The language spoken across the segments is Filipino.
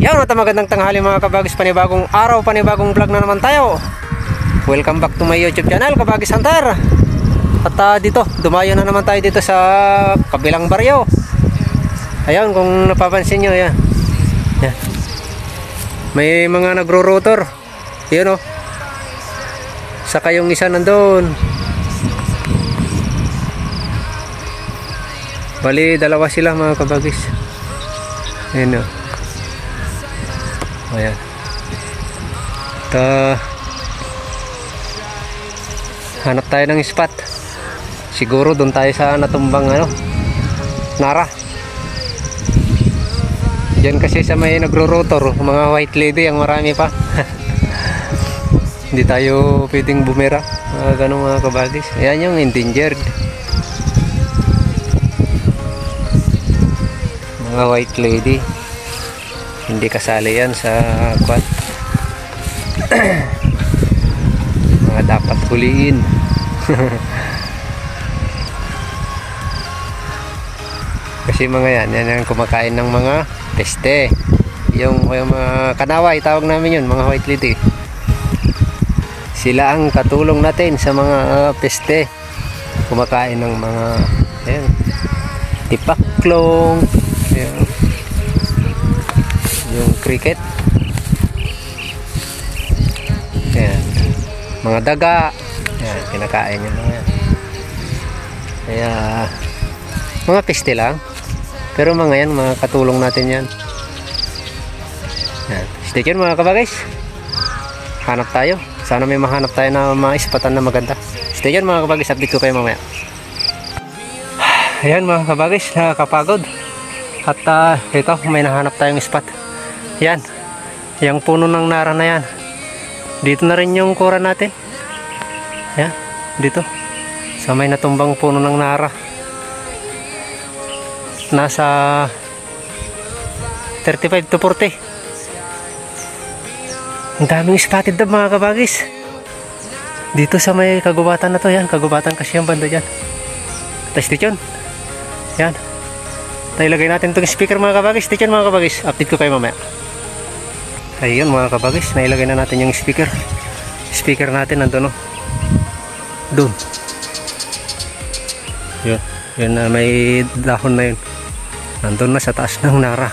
Yan, magandang tanghali mga kabagis, panibagong araw, panibagong vlog na naman tayo. Welcome back to my YouTube channel, Kabagis Hunter. At dito, dumayo na naman tayo dito sa kabilang baryo. Ayan, kung napapansin nyo, yan. Yan. May mga nagro-rotor. Yan o. Saka yung isa nandun. Bali, dalawa sila mga kabagis. Ayan o. Ayan. Hanap tayo ng spot. Siguro doon tayo sa natumbang Nara. Diyan kasi sa may nagro-rotor, mga white lady ang marami pa. Hindi tayo pwedeng bumera. Ganun mga kabagis. Ayan yung endangered. Mga white lady. Hindi kasali yan sa quad. Mga dapat huliin. Kasi mga yan ang kumakain ng mga peste. Yung mga kanaway, tawag namin yun, mga white lady. Sila ang katulong natin sa mga peste. Kumakain ng mga tipaklong, yung cricket, ayan, mga daga, ayan, kinakain yung mga yan. Kaya mga peste lang, pero mga yan, mga katulong natin yan. Ayan. Stay tuned mga kabagis, hanap tayo, sana may mahanap tayo na mga ispatan na maganda. Stay tuned mga kabagis, update ko kayo mamaya. Ayan mga kabagis, nakakapagod. At ito, may nahanap tayong spot. Yan, yung puno ng nara na yan. Dito na rin yung kura natin. Yan, dito sa may natumbang puno ng nara. Nasa 35 to 40. Ang daming spotted dab mga kabagis. Dito sa may kagubatan na to. Yan, kagubatan kasi yung banda dyan. Station. Yan, nailagay natin itong speaker mga kabagis. Station mga kabagis, update ko kayo mamaya. Ayun mga kabagis, nailagay na natin yung speaker. Speaker natin nandun doon. Yun, yun na may dahon na yun. Nandun na sa taas ng nara.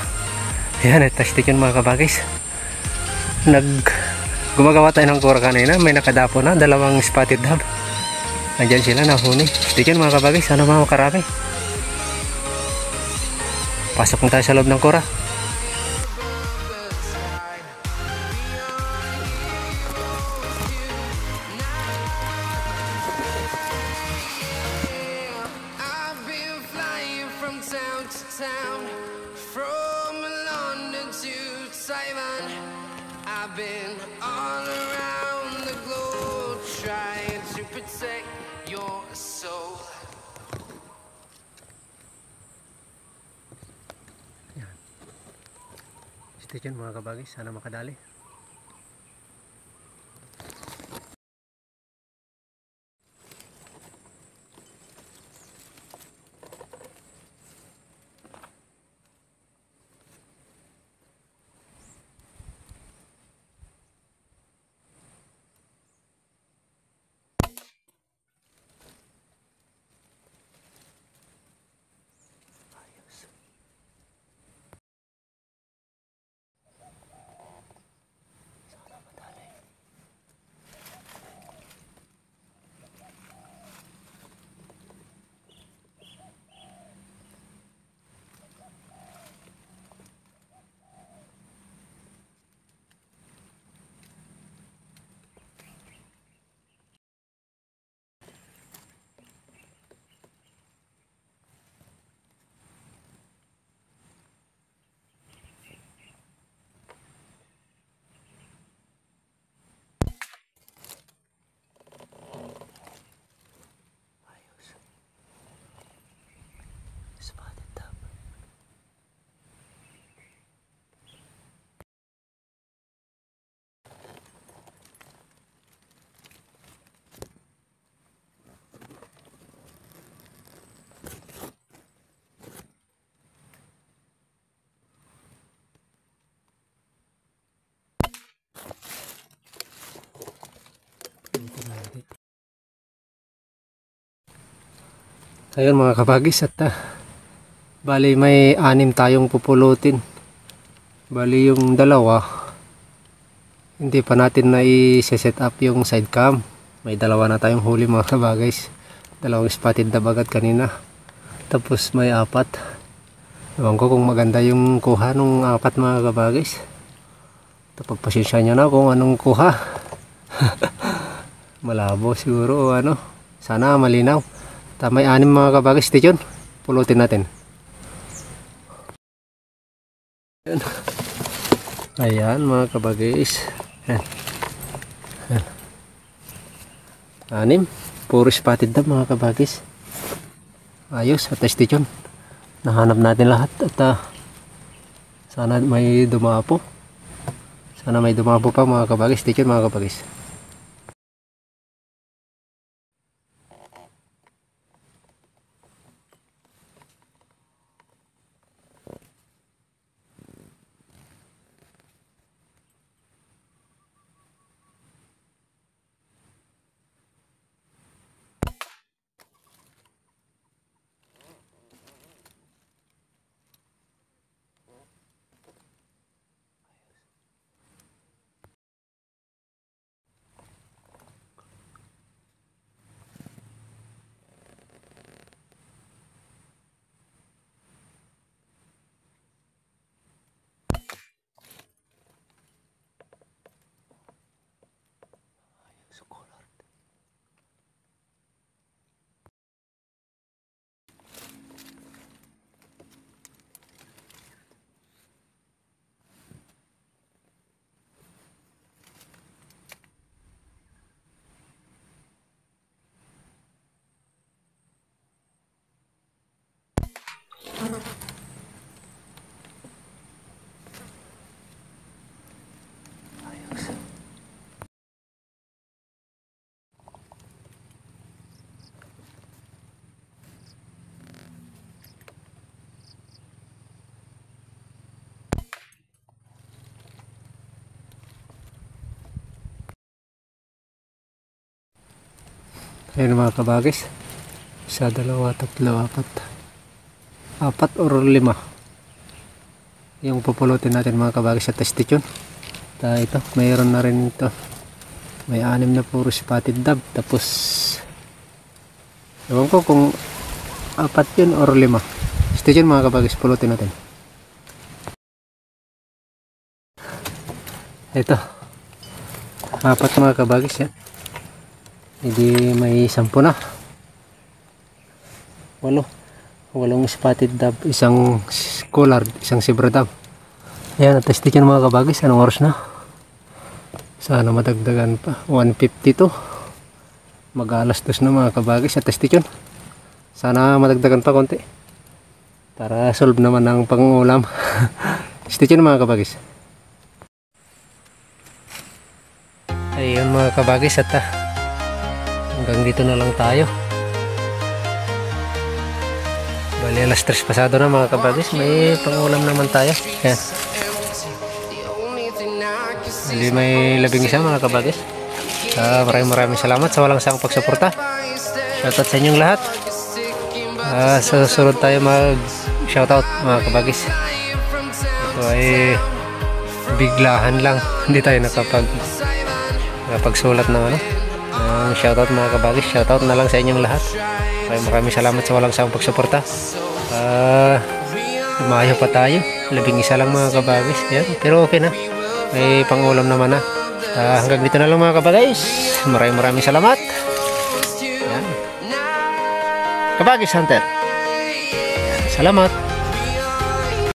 Ayan, testik yun mga kabagis. Gumagawa tayo ng kura kanina. May nakadapo na, dalawang spotted dab. Andyan sila, nahuni. Testik yun mga kabagis, sana mga makarami. Pasok na tayo sa loob ng kura. I've been all around the globe trying to protect your soul. Yan. Stay tuned mga kabagis, sana makadali. Ayun mga kabagis, at bali may 6 tayong pupulutin. Bali yung dalawa hindi pa natin na i-set up yung side cam. May 2 na tayong huli mga kabagis. 2 spotted dab agad kanina. Tapos may 4. Ewan ko kung maganda yung kuha nung 4 mga kabagis. Pagpasensya nyo na kung anong kuha. Malabo siguro o ano. Sana malinaw. May 6 mga kabagis. Stay tuned. Pulutin natin. Ayan mga kabagis. Ayan. 6. Puro spotted dab mga kabagis. Ayos. At stay tuned. Nahanap natin lahat. At sana may dumapo. Sana may dumapo pa mga kabagis. Stay tuned mga kabagis. Ayan mga kabagis. 1, 2, 3, 4. 4 or 5 yung pupulutin natin mga kabagis sa testation. Ito, mayroon na rin ito. May 6 na puro spotted dab. Tapos ewan ko kung 4 yun or 5. Station mga kabagis, pulutin natin. Ito 4 mga kabagis yan. Hindi may 10 na. 8 spotted dab, 1 collard, 1 zebra dab. Ayan, at-test yan mga kabagis. Anong oras na? Sana madagdagan pa. 1:52. Mag-alas 2 na mga kabagis. At-test yun. Sana madagdagan pa konti para solve naman ang pang-ulam. Stay tuned mga kabagis. Ayun mga kabagis, at hanggang dito na lang tayo. Bali alas 3 pasado na mga kabagis. May pang-ulam naman tayo. Ayan. Bali may 11 mga kabagis. Maraming salamat sa walang sawang pagsuporta. Shoutout sa inyong lahat. Sa susunod tayo mag shoutout mga kabagis. Ito ay biglahan lang. Hindi tayo nakapagsulat ng ano. Shoutout mga kabagis. Shoutout na lang sa inyong lahat. Maraming salamat sa walang sawang pagsuporta. Lumayo pa tayo. 11 lang mga kabagis. Yan. Pero okay na. May pangulam naman na. Hanggang dito na lang mga kabagis. Maraming salamat. Yan. Kabagis Hunter. Yan. Salamat.